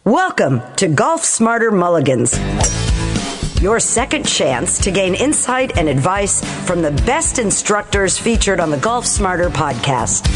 Welcome to Golf Smarter Mulligans, your second chance to gain insight and advice from the best instructors featured on the Golf Smarter podcast.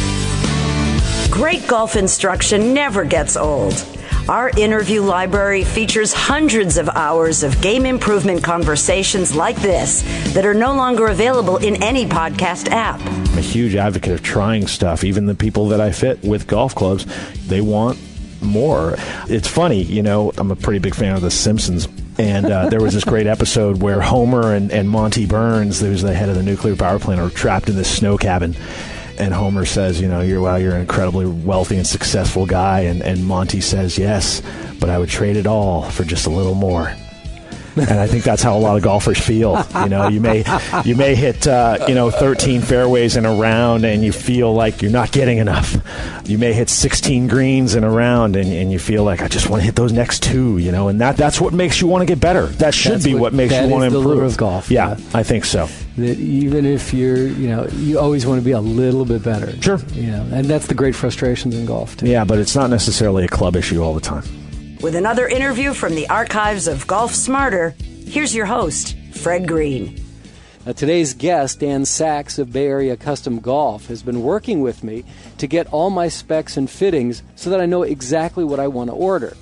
Great golf instruction never gets old. Our interview library features hundreds of hours of game improvement conversations like this that are no longer available in any podcast app. I'm a huge advocate of trying stuff. Even the people that I fit with golf clubs, they want more. It's funny, you know, I'm a pretty big fan of The Simpsons. And there was this great episode where Homer and Monty Burns, who's the head of the nuclear power plant, are trapped in this snow cabin. And Homer says, you know, you're an incredibly wealthy and successful guy. And Monty says, yes, but I would trade it all for just a little more. And I think that's how a lot of golfers feel. You know, you may hit 13 fairways in a round and you feel like you're not getting enough. You may hit 16 greens in a round and you feel like I just want to hit those next two. You know, and that's what makes you want to get better. That should be what makes you want to improve. That is the lure of golf. Yeah, I think so. That even if you always want to be a little bit better. Sure. You know, and that's the great frustrations in golf too. Yeah, but it's not necessarily a club issue all the time. With another interview from the archives of Golf Smarter, here's your host, Fred Green. Now, today's guest, DanSacks of Bay Area Custom Golf, has been working with me to get all my specs and fittings so that I know exactly what I want to order.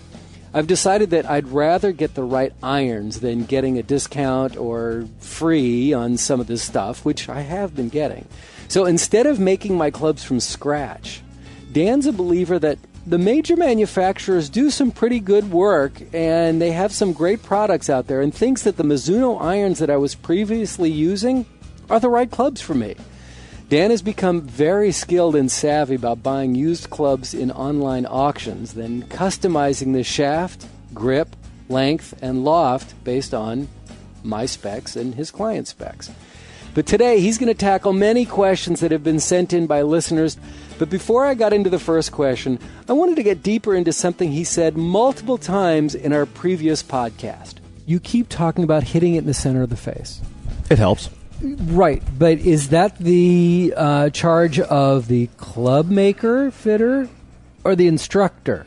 I've decided that I'd rather get the right irons than getting a discount or free on some of this stuff, which I have been getting. So instead of making my clubs from scratch, Dan's a believer that the major manufacturers do some pretty good work, and they have some great products out there, and thinks that the Mizuno irons that I was previously using are the right clubs for me. Dan has become very skilled and savvy about buying used clubs in online auctions, then customizing the shaft, grip, length, and loft based on my specs and his client's specs. But today, he's going to tackle many questions that have been sent in by listeners. But before I got into the first question, I wanted to get deeper into something he said multiple times in our previous podcast. You keep talking about hitting it in the center of the face. It helps. Right, but is that the charge of the club maker, fitter, or the instructor?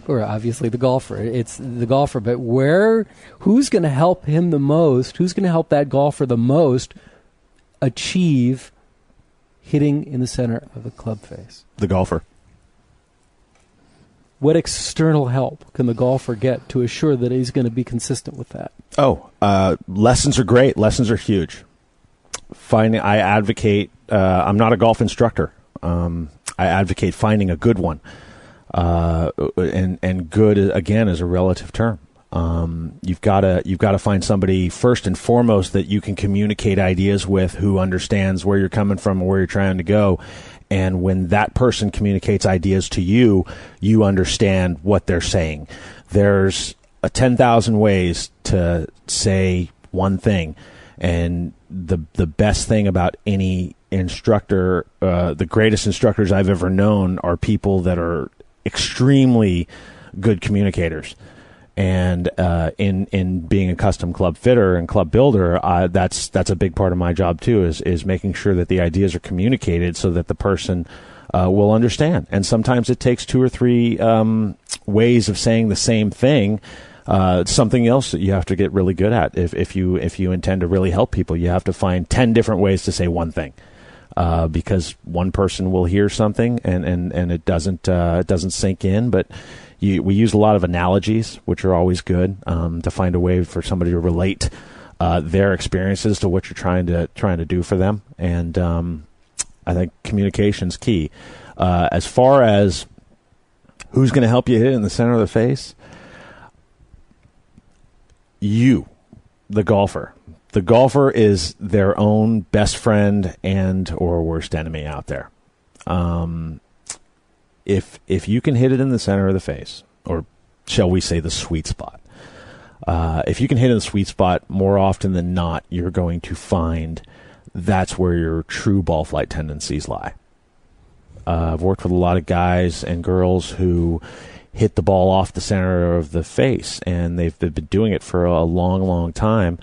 Or obviously the golfer. It's the golfer, but who's going to help him the most? Who's going to help that golfer the most achieve hitting in the center of the club face? The golfer. What external help can the golfer get to assure that he's going to be consistent with that? Lessons are great. Lessons are huge. I advocate, I'm not a golf instructor. I advocate finding a good one. And good, again, is a relative term. You've got to find somebody first and foremost that you can communicate ideas with, who understands where you're coming from and where you're trying to go. And when that person communicates ideas to you, you understand what they're saying. There's 10,000 ways to say one thing. And the best thing about any instructor, the greatest instructors I've ever known, are people that are extremely good communicators. And in being a custom club fitter and club builder, that's a big part of my job too, is making sure that the ideas are communicated so that the person will understand. And sometimes it takes 2 or 3 ways of saying the same thing. Something else that you have to get really good at. If you intend to really help people, you have to find 10 different ways to say one thing, because one person will hear something and it doesn't sink in. But we use a lot of analogies, which are always good, to find a way for somebody to relate their experiences to what you're trying to do for them. And I think communication's key. As far as who's going to help you hit it in the center of the face, you, the golfer. The golfer is their own best friend and or worst enemy out there. If you can hit it in the center of the face, or shall we say the sweet spot, if you can hit in the sweet spot, more often than not, you're going to find that's where your true ball flight tendencies lie. I've worked with a lot of guys and girls who hit the ball off the center of the face, and they've been doing it for a long, long time,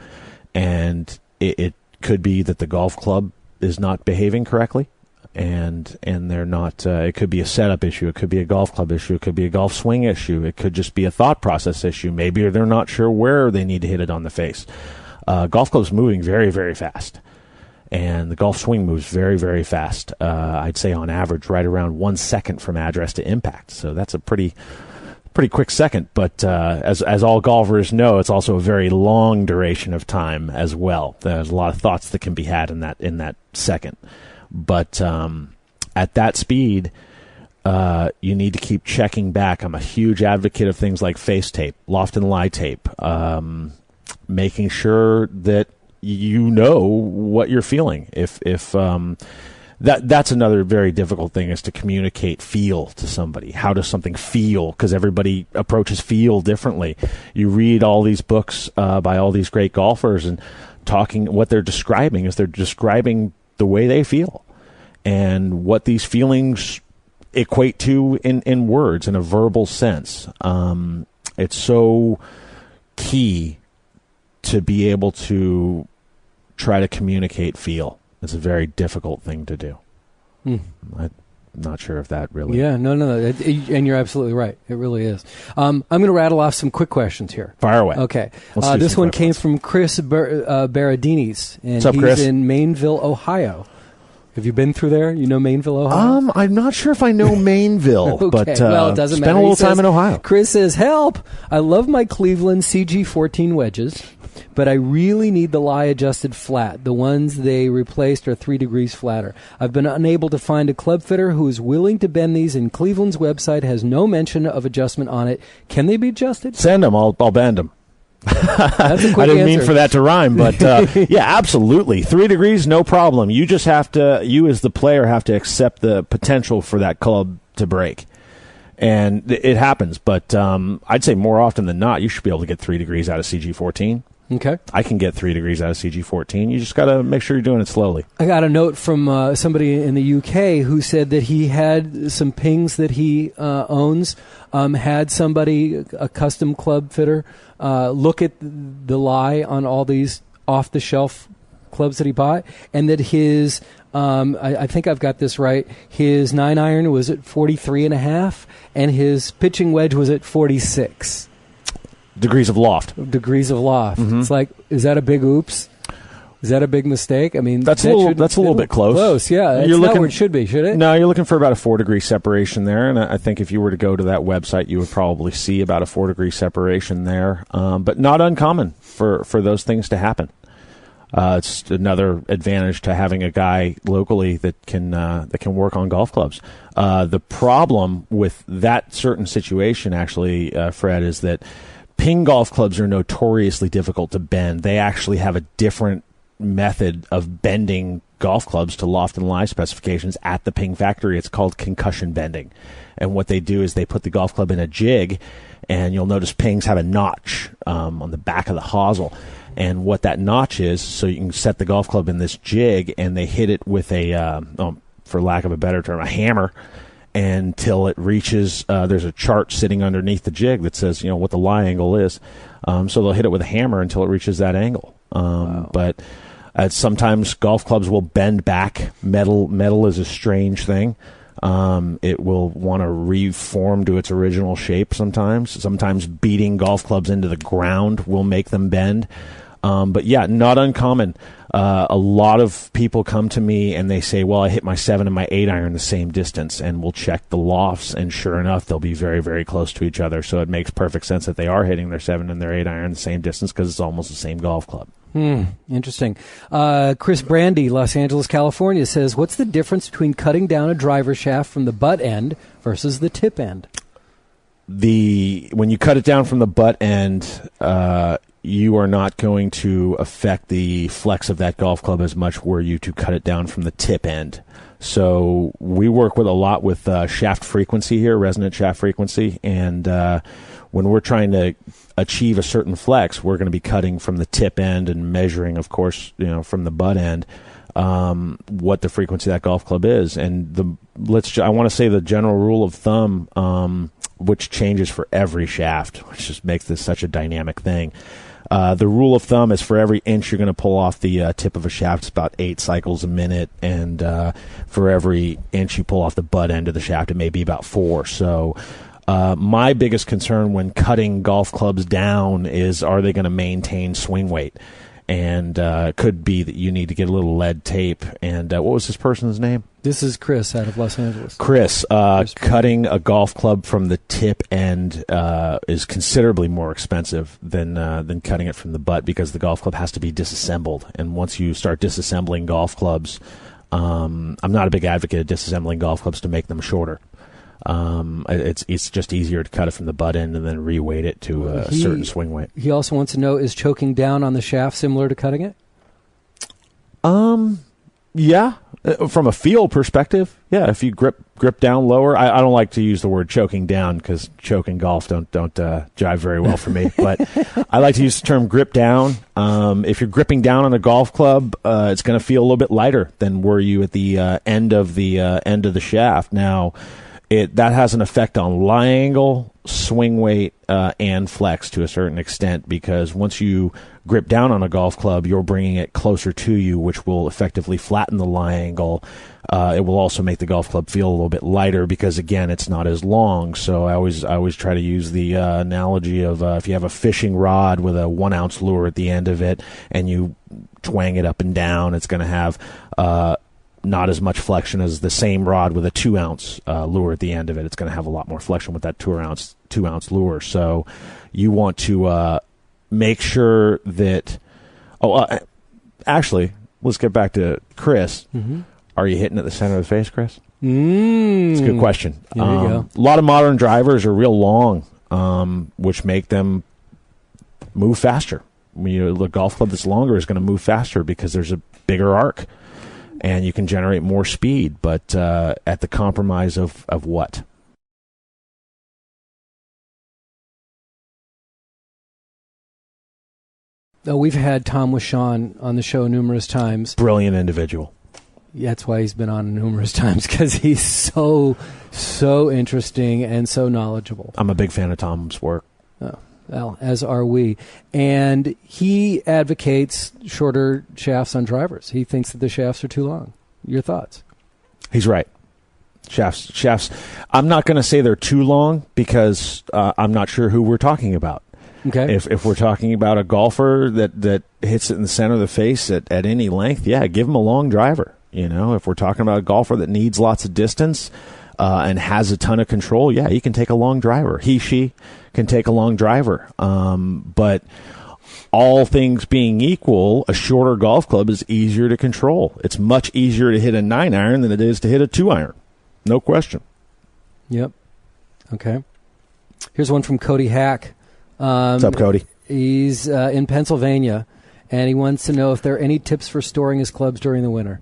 and it could be that the golf club is not behaving correctly. and they're not. It could be a setup issue. It could be a golf club issue. It could be a golf swing issue. It could just be a thought process issue. Maybe they're not sure where they need to hit it on the face. Golf club's moving very, very fast, and the golf swing moves very, very fast. I'd say on average right around 1 second from address to impact. So that's a pretty quick second. But as all golfers know, it's also a very long duration of time as well. There's a lot of thoughts that can be had in that second. But at that speed, you need to keep checking back. I'm a huge advocate of things like face tape, loft and lie tape, making sure that you know what you're feeling. That's another very difficult thing, is to communicate feel to somebody. How does something feel? Because everybody approaches feel differently. You read all these books by all these great golfers, and what they're describing is they're describing the way they feel and what these feelings equate to in words, in a verbal sense. It's so key to be able to try to communicate feel. It's a very difficult thing to do. I'm not sure if that really... Yeah, no. And you're absolutely right. It really is. I'm going to rattle off some quick questions here. Fire away. Okay. This one came from Chris Baradinis, and What's up, he's Chris? in Maineville, Ohio. Have you been through there? You know Maineville, Ohio? I'm not sure if I know Maineville, Okay. but Well, it doesn't spent matter. a little He says, time in Ohio. Chris says, help! I love my Cleveland CG14 wedges, but I really need the lie-adjusted flat. The ones they replaced are 3 degrees flatter. I've been unable to find a club fitter who is willing to bend these, and Cleveland's website has no mention of adjustment on it. Can they be adjusted? Send them. I'll bend them. That's a quick I didn't answer. mean for that to rhyme, but yeah, absolutely. 3 degrees, no problem. You just have to, you as the player have to accept the potential for that club to break. And it happens, but I'd say more often than not, you should be able to get 3 degrees out of CG14. Okay. I can get 3 degrees out of CG14. You just got to make sure you're doing it slowly. I got a note from somebody in the UK who said that he had some pings that he owns, had somebody, a custom club fitter, look at the lie on all these off-the-shelf clubs that he bought, and that his, I think I've got this right, his 9-iron was at 43.5, and his pitching wedge was at 46. Degrees of loft. Mm-hmm. It's like, is that a big oops? Is that a big mistake? I mean, that's a little bit close. Close, yeah. It's not where it should be, should it? No, you're looking for about a 4-degree separation there, and I think if you were to go to that website, you would probably see about a 4-degree separation there. But not uncommon for those things to happen. It's another advantage to having a guy locally that can work on golf clubs. The problem with that certain situation, actually, Fred, is that ping golf clubs are notoriously difficult to bend. They actually have a different method of bending golf clubs to loft and lie specifications at the ping factory. It's called concussion bending. And what they do is they put the golf club in a jig, and you'll notice pings have a notch on the back of the hosel. And what that notch is, so you can set the golf club in this jig, and they hit it with a, for lack of a better term, a hammer, until it reaches, there's a chart sitting underneath the jig that says, what the lie angle is. So they'll hit it with a hammer until it reaches that angle. Wow. But sometimes golf clubs will bend back. Metal is a strange thing. It will want to reform to its original shape sometimes. Sometimes beating golf clubs into the ground will make them bend. But yeah, not uncommon. A lot of people come to me and they say, well, I hit my 7 and my 8-iron the same distance, and we'll check the lofts, and sure enough, they'll be very, very close to each other. So it makes perfect sense that they are hitting their 7 and their 8-iron the same distance, because it's almost the same golf club. Interesting. Chris Brandy, Los Angeles, California, says, what's the difference between cutting down a driver shaft from the butt end versus the tip end? When you cut it down from the butt end, you are not going to affect the flex of that golf club as much were you to cut it down from the tip end. So we work with a lot with shaft frequency here, resonant shaft frequency, and when we're trying to achieve a certain flex, we're going to be cutting from the tip end and measuring, of course, from the butt end, what the frequency of that golf club is. And I want to say the general rule of thumb, which changes for every shaft, which just makes this such a dynamic thing. The rule of thumb is for every inch you're going to pull off the tip of a shaft, it's about 8 cycles a minute, and for every inch you pull off the butt end of the shaft, it may be about 4. So my biggest concern when cutting golf clubs down is, are they going to maintain swing weight? And it could be that you need to get a little lead tape. And what was this person's name? This is Chris out of Los Angeles. Chris, cutting a golf club from the tip end is considerably more expensive than cutting it from the butt, because the golf club has to be disassembled. And once you start disassembling golf clubs, I'm not a big advocate of disassembling golf clubs to make them shorter. It's just easier to cut it from the butt end and then reweight it to a certain swing weight. He also wants to know, is choking down on the shaft similar to cutting it? Yeah. From a feel perspective, yeah. If you grip down lower, I don't like to use the word choking down because choke and golf don't jive very well for me. But I like to use the term grip down. If you're gripping down on a golf club, it's going to feel a little bit lighter than were you at the end of the shaft. Now, that has an effect on lie angle, swing weight, and flex to a certain extent, because once you grip down on a golf club, you're bringing it closer to you, which will effectively flatten the lie angle. It will also make the golf club feel a little bit lighter because, again, it's not as long. So I always try to use the analogy of if you have a fishing rod with a 1 ounce lure at the end of it and you twang it up and down, it's going to have not as much flexion as the same rod with a 2 ounce lure at the end of it. It's going to have a lot more flexion with that 2 ounce lure. So you want to make sure that. Actually, let's get back to Chris. Mm-hmm. Are you hitting at the center of the face, Chris? It's a good question. There you go. A lot of modern drivers are real long, which make them move faster. The golf club that's longer is going to move faster because there's a bigger arc. And you can generate more speed, but at the compromise of what? We've had Tom Wishon on the show numerous times. Brilliant individual. Yeah, that's why he's been on numerous times, because he's so interesting and so knowledgeable. I'm a big fan of Tom's work. Oh. Well, as are we. And he advocates shorter shafts on drivers. He thinks that the shafts are too long. Your thoughts? He's right. Shafts. I'm not going to say they're too long because I'm not sure who we're talking about. Okay. If we're talking about a golfer that hits it in the center of the face at any length, yeah, give him a long driver. If we're talking about a golfer that needs lots of distance and has a ton of control, yeah, he can take a long driver. She can take a long driver. But all things being equal, a shorter golf club is easier to control. It's much easier to hit a 9-iron than it is to hit a 2-iron. No question. Yep. Okay. Here's one from Cody Hack. What's up, Cody? He's in Pennsylvania, and he wants to know if there are any tips for storing his clubs during the winter.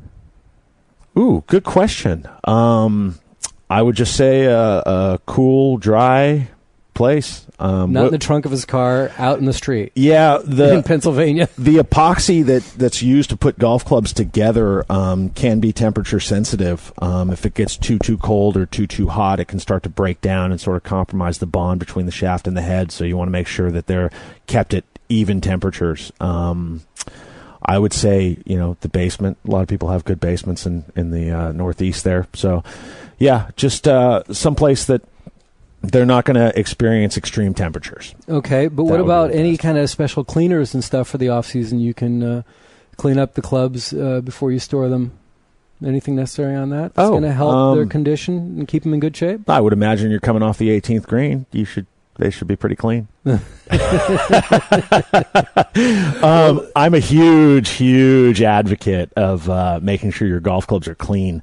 Ooh, good question. I would just say a cool, dry place. Not in the trunk of his car, out in the street. Yeah, in Pennsylvania. The epoxy that's used to put golf clubs together can be temperature sensitive. If it gets too cold or too hot, it can start to break down and sort of compromise the bond between the shaft and the head. So you want to make sure that they're kept at even temperatures. I would say, the basement. A lot of people have good basements in the Northeast there. So, yeah, just someplace that they're not going to experience extreme temperatures. Okay, but what about any kind of special cleaners and stuff for the off-season? You can clean up the clubs before you store them. Anything necessary on that? That's going to help their condition and keep them in good shape? I would imagine you're coming off the 18th green. They should be pretty clean. I'm a huge advocate of making sure your golf clubs are clean.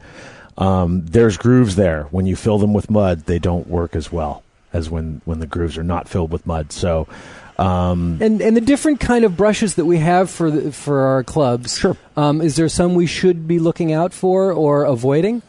There's grooves there. When you fill them with mud, they don't work as well as when the grooves are not filled with mud. So, and the different kind of brushes that we have for our clubs. Sure. Is there some we should be looking out for or avoiding?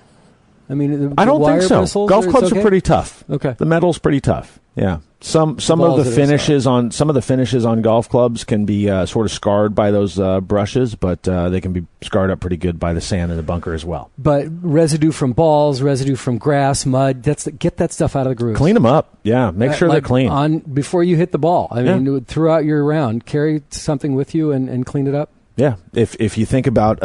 I mean, I don't think so. Bristles, Golf clubs are pretty tough. Okay. The metal's pretty tough. Yeah. Some of the finishes on golf clubs can be sort of scarred by those brushes, but they can be scarred up pretty good by the sand in the bunker as well. But residue from balls, residue from grass, mud, get that stuff out of the grooves. Clean them up. Yeah, make sure they're clean. Before you hit the ball. I mean, throughout your round, carry something with you and clean it up. Yeah. If you think about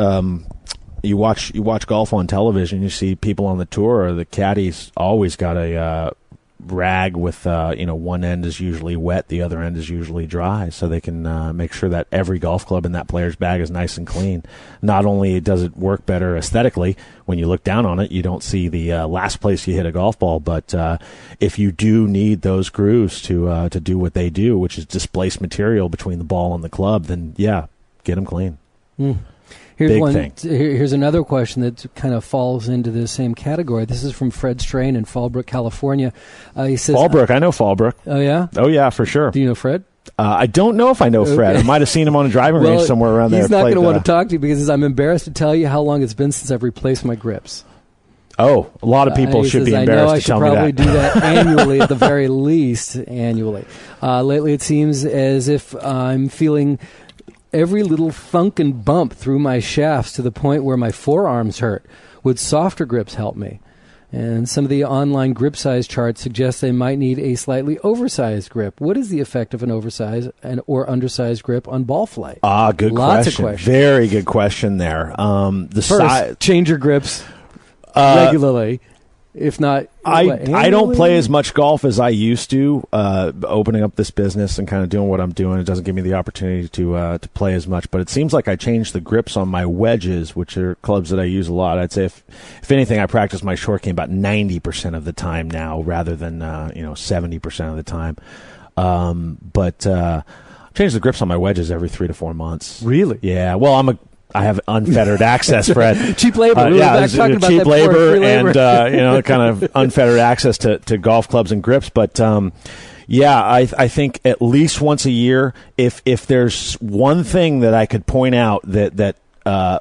you watch golf on television, you see people on the tour, or the caddies always got a rag with one end is usually wet, the other end is usually dry, so they can make sure that every golf club in that player's bag is nice and clean. Not only does it work better aesthetically, when you look down on it, you don't see the last place you hit a golf ball, but if you do need those grooves to do what they do, which is displace material between the ball and the club, then yeah, get them clean. Here's another question that kind of falls into the same category. This is from Fred Strain in Fallbrook, California. He says, Fallbrook, I know Fallbrook. Oh, yeah? Oh, yeah, for sure. Do you know Fred? I don't know if I know Fred. I might have seen him on a driving range somewhere around there. He's not going to want to talk to you because I'm embarrassed to tell you how long it's been since I've replaced my grips. Oh, a lot of people should be embarrassed to tell me that. I should probably do that annually, at the very least, annually. Lately, it seems as if I'm feeling every little thunk and bump through my shafts to the point where my forearms hurt. Would softer grips help me? And some of the online grip size charts suggest they might need a slightly oversized grip. What is the effect of an oversized or undersized grip on ball flight? Good Lots question. Of questions. Very good question there. First, change your grips regularly. If not, I don't play as much golf as I used to. Opening up this business and kind of doing what I'm doing, it doesn't give me the opportunity to play as much. But it seems like I changed the grips on my wedges, which are clubs that I use a lot. I'd say if anything, I practice my short game about 90% of the time now, rather than 70% of the time. But change the grips on my wedges every 3 to 4 months. Really? Yeah. Well, I have unfettered access, Fred. Cheap labor. Cheap labor and kind of unfettered access to golf clubs and grips. But I think at least once a year, if there's one thing that I could point out that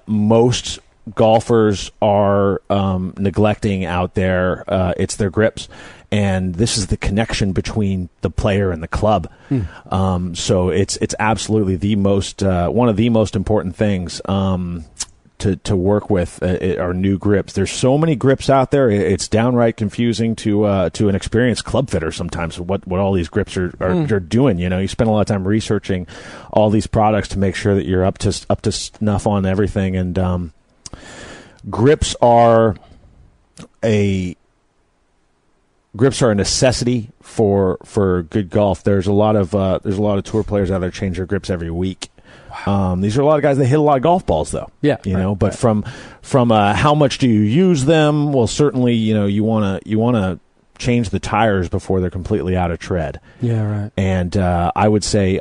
most golfers are neglecting out there, it's their grips. And this is the connection between the player and the club. So it's absolutely the most one of the most important things to work with are new grips. There's so many grips out there; it's downright confusing to an experienced club fitter sometimes. What all these grips are doing? You spend a lot of time researching all these products to make sure that you're up to snuff on everything. And grips are a necessity for good golf. There's a lot of tour players out there change their grips every week. Wow. These are a lot of guys that hit a lot of golf balls, though. Yeah, But from how much do you use them? Well, certainly, you want to change the tires before they're completely out of tread. Yeah, right. And I would say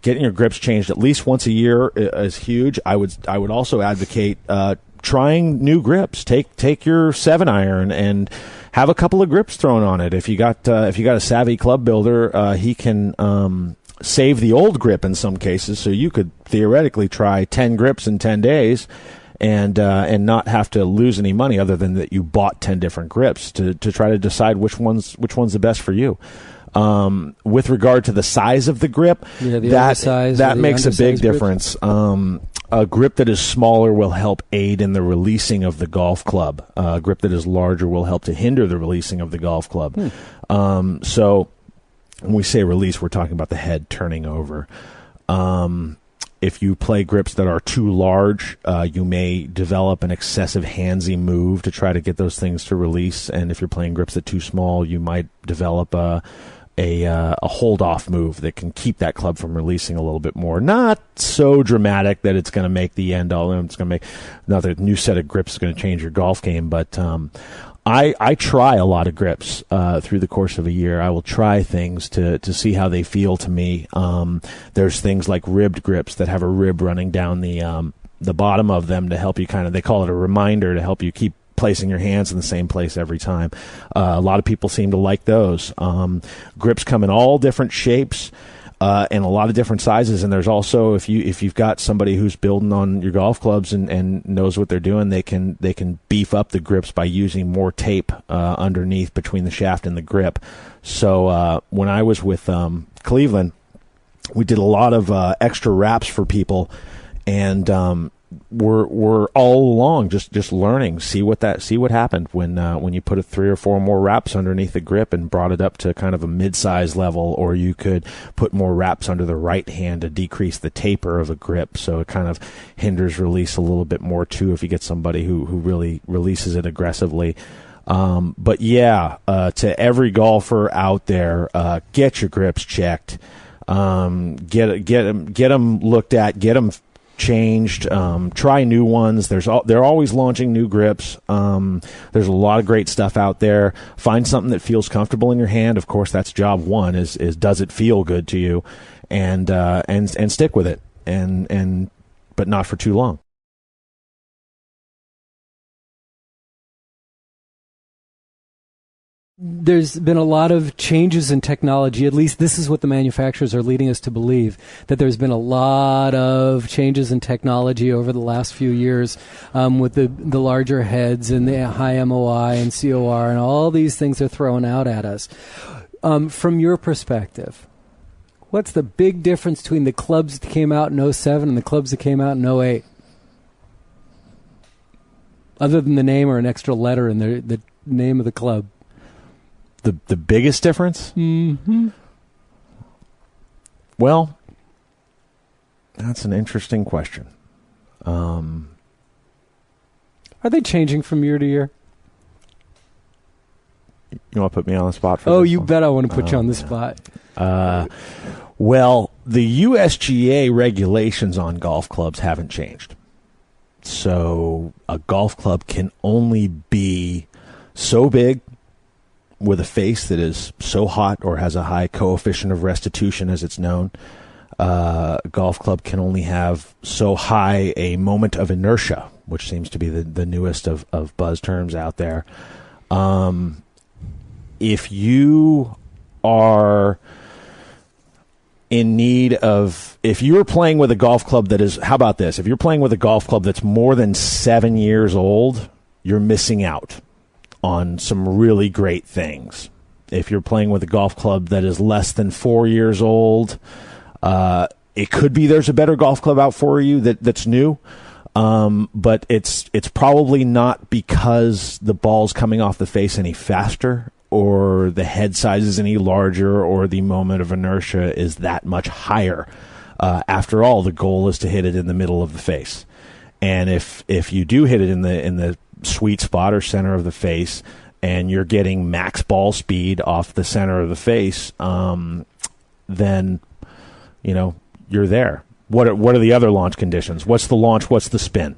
getting your grips changed at least once a year is huge. I would also advocate trying new grips. Take your 7-iron and have a couple of grips thrown on it. If you got a savvy club builder, he can save the old grip in some cases. So you could theoretically try 10 grips in 10 days, and not have to lose any money other than that you bought 10 different grips to try to decide which one's the best for you. With regard to the size of the grip, that makes a big difference. A grip that is smaller will help aid in the releasing of the golf club. A grip that is larger will help to hinder the releasing of the golf club. So when we say release, we're talking about the head turning over. If you play grips that are too large, you may develop an excessive handsy move to try to get those things to release. And if you're playing grips that are too small, you might develop a hold-off move that can keep that club from releasing a little bit more. Not so dramatic that it's going to make the end all. It's going to make another new set of grips is going to change your golf game. But I try a lot of grips through the course of a year. I will try things to see how they feel to me. There's things like ribbed grips that have a rib running down the bottom of them to help you they call it a reminder to help you keep placing your hands in the same place every time. A lot of people seem to like those. Grips come in all different shapes. and a lot of different sizes. And there's also, if you've got somebody who's building on your golf clubs and knows what they're doing, they can beef up the grips by using more tape underneath between the shaft and the grip. So when I was with Cleveland, we did a lot of extra wraps for people, and we're all along just learning, see what happened when you put 3 or 4 more wraps underneath the grip and brought it up to kind of a mid-size level, or you could put more wraps under the right hand to decrease the taper of a grip, so it kind of hinders release a little bit more too if you get somebody who really releases it aggressively. But yeah, to every golfer out there, get your grips checked, get them looked at, get them changed, try new ones. They're always launching new grips. There's a lot of great stuff out there. Find something that feels comfortable in your hand. Of course, that's job one, is does it feel good to you, and stick with it, but not for too long. There's been a lot of changes in technology. At least this is what the manufacturers are leading us to believe, that there's been a lot of changes in technology over the last few years, with the larger heads and the high MOI and COR and all these things are thrown out at us. From your perspective, what's the big difference between the clubs that came out in 2007 and the clubs that came out in 2008? Other than the name or an extra letter in the name of the club. The biggest difference? Mm-hmm. Well, that's an interesting question. Are they changing from year to year? You want to put me on the spot for this? Oh, you one? Bet I want to put you on the spot. Well, the USGA regulations on golf clubs haven't changed. So a golf club can only be so big, with a face that is so hot or has a high coefficient of restitution, as it's known. A golf club can only have so high a moment of inertia, which seems to be the newest of buzz terms out there. If you are in need of, if you're playing with a golf club that is, how about this? If you're playing with a golf club that's more than 7 years old, you're missing out on some really great things. If you're playing with a golf club that is less than 4 years old, it could be there's a better golf club out for you that's new, but it's probably not because the ball's coming off the face any faster, or the head size is any larger, or the moment of inertia is that much higher. After all, the goal is to hit it in the middle of the face, and if you do hit it in the sweet spot or center of the face, and you're getting max ball speed off the center of the face, then you're there. What are the other launch conditions? What's the launch? What's the spin?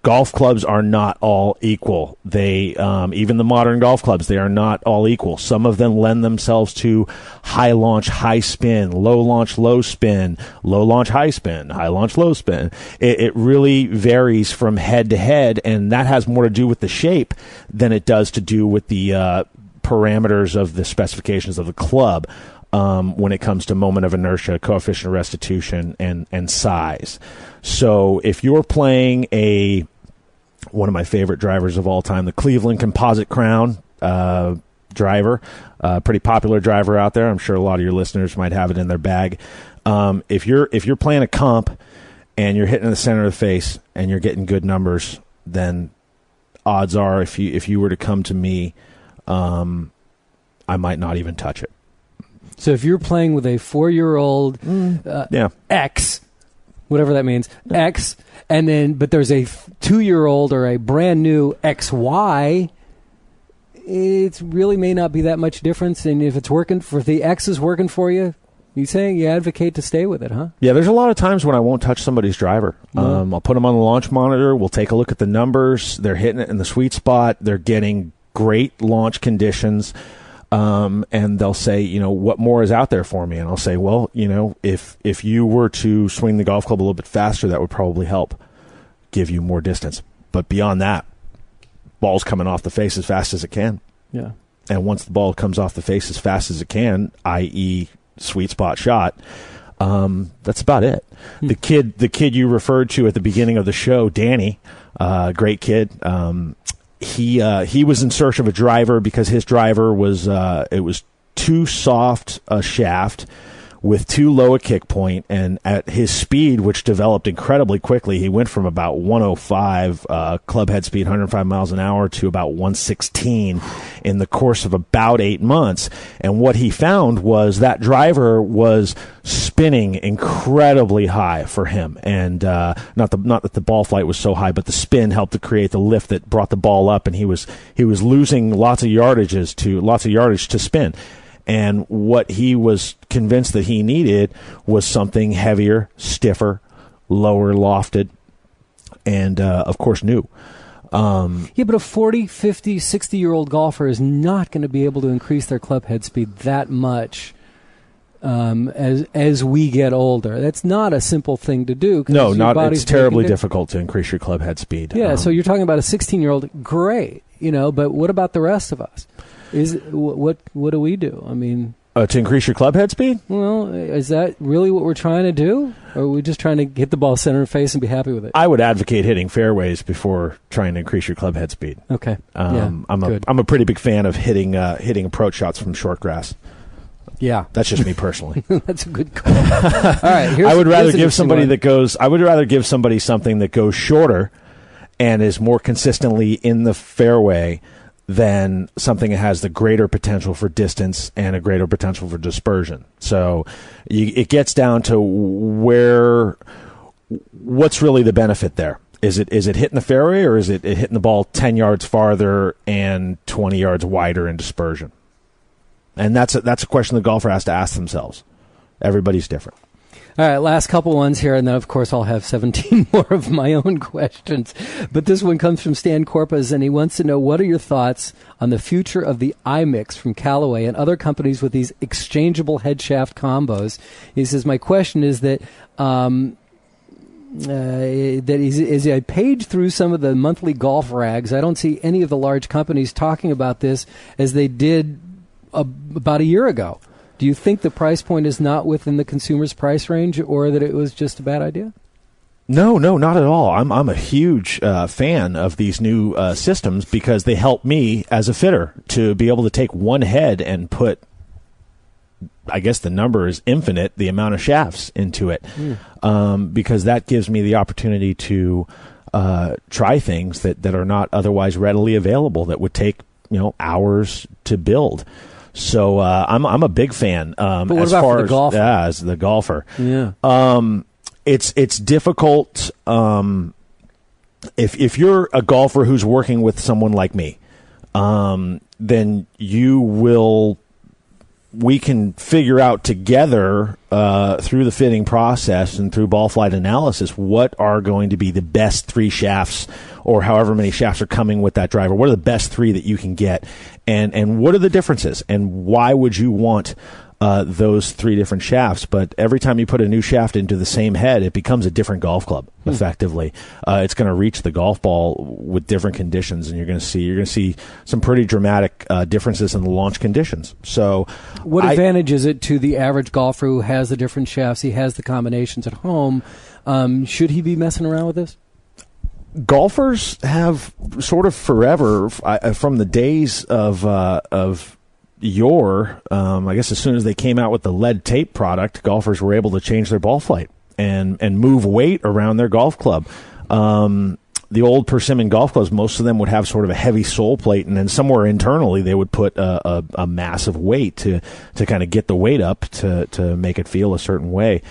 Golf clubs are not all equal. They even the modern golf clubs, they are not all equal. Some of them lend themselves to high launch, high spin, low launch, low spin, low launch, high spin, high launch, low spin. It really varies from head to head, and that has more to do with the shape than it does to do with the parameters of the specifications of the club. When it comes to moment of inertia, coefficient of restitution, and size. So if you're playing one of my favorite drivers of all time, the Cleveland Composite Crown driver, pretty popular driver out there. I'm sure a lot of your listeners might have it in their bag. If you're playing a comp and you're hitting in the center of the face and you're getting good numbers, then odds are if you were to come to me, I might not even touch it. So if you're playing with a 4-year-old X, whatever that means, X, but there's a 2-year-old or a brand new XY, it really may not be that much difference. And if the X is working for you, you advocate to stay with it, huh? Yeah, there's a lot of times when I won't touch somebody's driver. I'll put them on the launch monitor. We'll take a look at the numbers. They're hitting it in the sweet spot. They're getting great launch conditions. And they'll say, what more is out there for me? And I'll say, well, if you were to swing the golf club a little bit faster, that would probably help give you more distance. But beyond that, ball's coming off the face as fast as it can. Yeah. And once the ball comes off the face as fast as it can, i.e., sweet spot shot. That's about it. The kid you referred to at the beginning of the show, Danny, great kid. He was in search of a driver because his driver was it was too soft a shaft with too low a kick point, and at his speed, which developed incredibly quickly, he went from about 105 club head speed, 105 miles an hour, to about 116 in the course of about 8 months. And what he found was that driver was spinning incredibly high for him, and not that the ball flight was so high, but the spin helped to create the lift that brought the ball up, and he was losing lots of yardage to spin. And what he was convinced that he needed was something heavier, stiffer, lower lofted, and, of course, new. Yeah, but a 40, 50, 60-year-old golfer is not going to be able to increase their club head speed that much as we get older. That's not a simple thing to do. No, it's terribly difficult to increase your club head speed. Yeah, so you're talking about a 16-year-old, great, but what about the rest of us? What do we do? I mean, to increase your club head speed? Well, is that really what we're trying to do? Or are we just trying to hit the ball center and face and be happy with it? I would advocate hitting fairways before trying to increase your club head speed. Okay. I'm a pretty big fan of hitting approach shots from short grass. Yeah, that's just me personally. That's a good call. All right, I would rather give somebody something that goes shorter and is more consistently in the fairway than something that has the greater potential for distance and a greater potential for dispersion. So it gets down to what's really the benefit there. Is it hitting the fairway, or is it hitting the ball 10 yards farther and 20 yards wider in dispersion? And that's a question the golfer has to ask themselves. Everybody's different. All right, last couple ones here, and then, of course, I'll have 17 more of my own questions. But this one comes from Stan Corpus, and he wants to know, what are your thoughts on the future of the Imix from Callaway and other companies with these exchangeable head shaft combos? He says, my question is that as I page through some of the monthly golf rags, I don't see any of the large companies talking about this as they did about a year ago. Do you think the price point is not within the consumer's price range, or that it was just a bad idea? No, not at all. I'm a huge fan of these new systems because they help me as a fitter to be able to take one head and put, I guess the number is infinite, the amount of shafts into it, because that gives me the opportunity to try things that are not otherwise readily available, that would take hours to build. So I'm a big fan. But what about for the golfer? Yeah, as the golfer. Yeah. It's difficult if you're a golfer who's working with someone like me, then we can figure out together through the fitting process and through ball flight analysis what are going to be the best 3 shafts, or however many shafts are coming with that driver. What are the best 3 that you can get, and what are the differences, and why would you want those 3 different shafts? But every time you put a new shaft into the same head, it becomes a different golf club. Effectively, it's going to reach the golf ball with different conditions, and you're going to see some pretty dramatic differences in the launch conditions. So, what advantage is it to the average golfer who has the different shafts? He has the combinations at home. Should he be messing around with this? Golfers have sort of forever, from the days of yore, I guess as soon as they came out with the lead tape product, golfers were able to change their ball flight and move weight around their golf club. The old Persimmon golf clubs, most of them would have sort of a heavy sole plate, and then somewhere internally they would put a massive weight to kind of get the weight up to make it feel a certain way.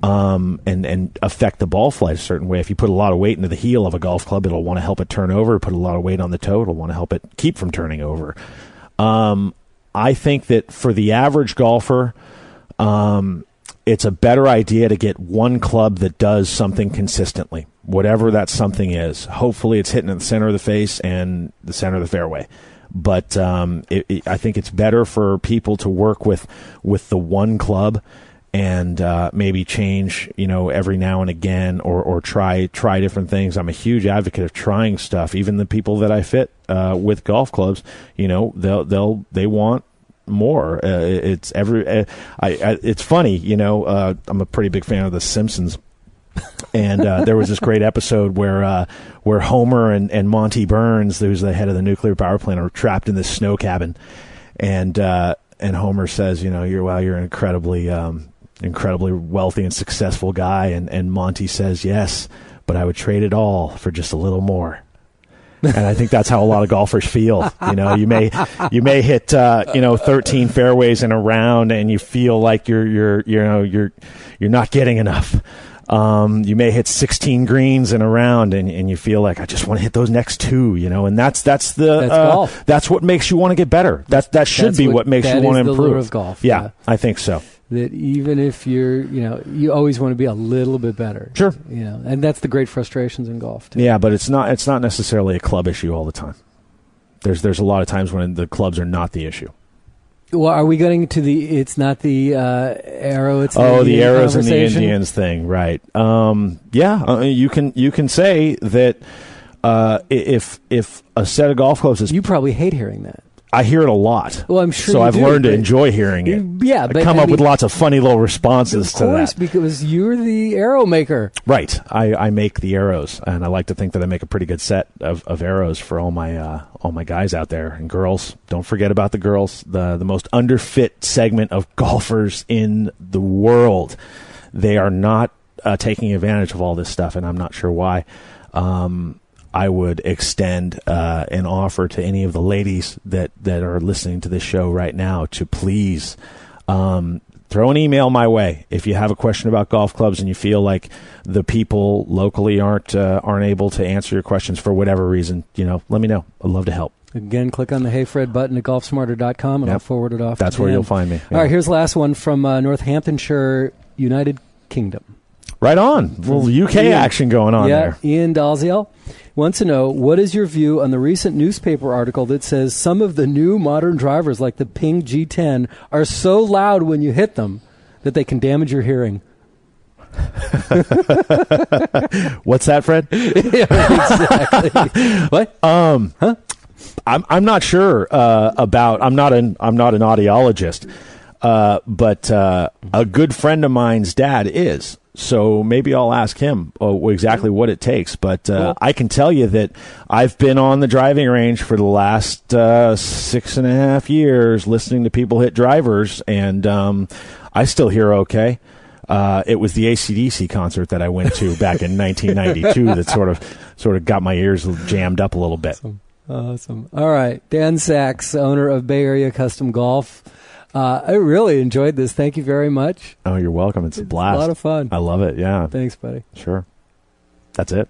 And affect the ball flight a certain way. If you put a lot of weight into the heel of a golf club, it'll want to help it turn over. Put a lot of weight on the toe, it'll want to help it keep from turning over. I think that for the average golfer, it's a better idea to get one club that does something consistently, whatever that something is. Hopefully it's hitting at the center of the face and the center of the fairway. But I think it's better for people to work with the one club and maybe change, every now and again, or try different things. I'm a huge advocate of trying stuff. Even the people that I fit with golf clubs, they want more. It's funny, you know. I'm a pretty big fan of The Simpsons, and there was this great episode where Homer and Monty Burns, who's the head of the nuclear power plant, are trapped in this snow cabin, and Homer says, you know, you're an incredibly wealthy and successful guy, and Monty says, yes, but I would trade it all for just a little more. And I think that's how a lot of golfers feel. You know, you may hit 13 fairways in a round, and you feel like you're not getting enough. You may hit 16 greens in a round, and you feel like I just want to hit those next 2. You know, and that's golf. That's what makes you want to get better. That should be what makes you want to improve. The lure of golf. Yeah, I think so. That even if you always want to be a little bit better. Sure. You know, and that's the great frustrations in golf too. Yeah, but it's not necessarily a club issue all the time. There's a lot of times when the clubs are not the issue. Well, are we getting to it's not the arrow, it's the arrows and the Indians thing, right? You can say that if a set of golf clubs is... You probably hate hearing that. I hear it a lot. Well, I'm sure. So I've learned to enjoy hearing it. Yeah, but I come up with lots of funny little responses to that. Of course, because you're the arrow maker. Right. I make the arrows, and I like to think that I make a pretty good set of arrows for all my guys out there and girls. Don't forget about the girls, the most underfit segment of golfers in the world. They are not taking advantage of all this stuff, and I'm not sure why. I would extend an offer to any of the ladies that are listening to this show right now to please throw an email my way if you have a question about golf clubs and you feel like the people locally aren't able to answer your questions for whatever reason. You know, let me know. I'd love to help. Again, click on the Hey Fred button at golfsmarter.com and I'll forward it off. That's where you'll find me. Yeah. All right, here's the last one from Northamptonshire, United Kingdom. Right on. Well, UK action going on there. Ian Dalziel wants to know, what is your view on the recent newspaper article that says some of the new modern drivers like the Ping G10 are so loud when you hit them that they can damage your hearing? What's that, Fred? Yeah, exactly. What? Huh? I'm not sure about. I'm not an audiologist, but a good friend of mine's dad is. So maybe I'll ask him exactly what it takes. But cool. I can tell you that I've been on the driving range for the last 6.5 years listening to people hit drivers, and I still hear okay. It was the AC/DC concert that I went to back in 1992 that sort of got my ears jammed up a little bit. Awesome. All right. DanSacks, owner of Bay Area Custom Golf. I really enjoyed this. Thank you very much. Oh, you're welcome. It's a blast. A lot of fun. I love it. Yeah. Thanks, buddy. Sure. That's it.